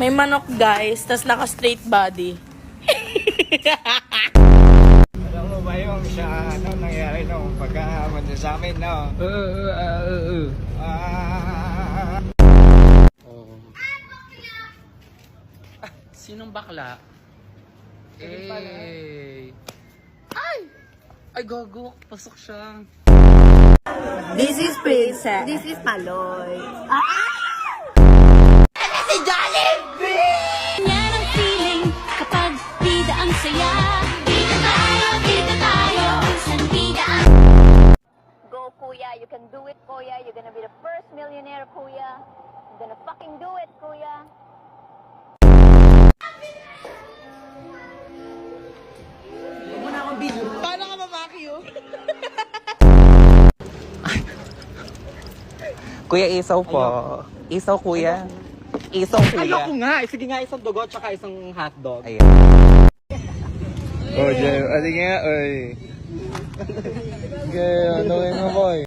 May manok guys, tas naka straight body. Alam mo ba yung sa nangyari nung pagkakamanda sa amin, no? Sinong bakla? Ay! Ay, gago. Pasok siya. This is Princess. This is Paloy. Yan ang feeling kapag bida ang saya. Bida tayo, isang bida ang... Go, kuya. You can do it, kuya. You're gonna be the first millionaire, kuya. You're gonna fucking do it, kuya. Paano ka mamakyo? Kuya, isaw po. Isaw, kuya. Isaw, kuya. Ayoko nga. Sige nga, isang dugo tsaka isang hotdog. Ayan. Oh, Jay, ano nga, oy. Okay, ano mo, boy?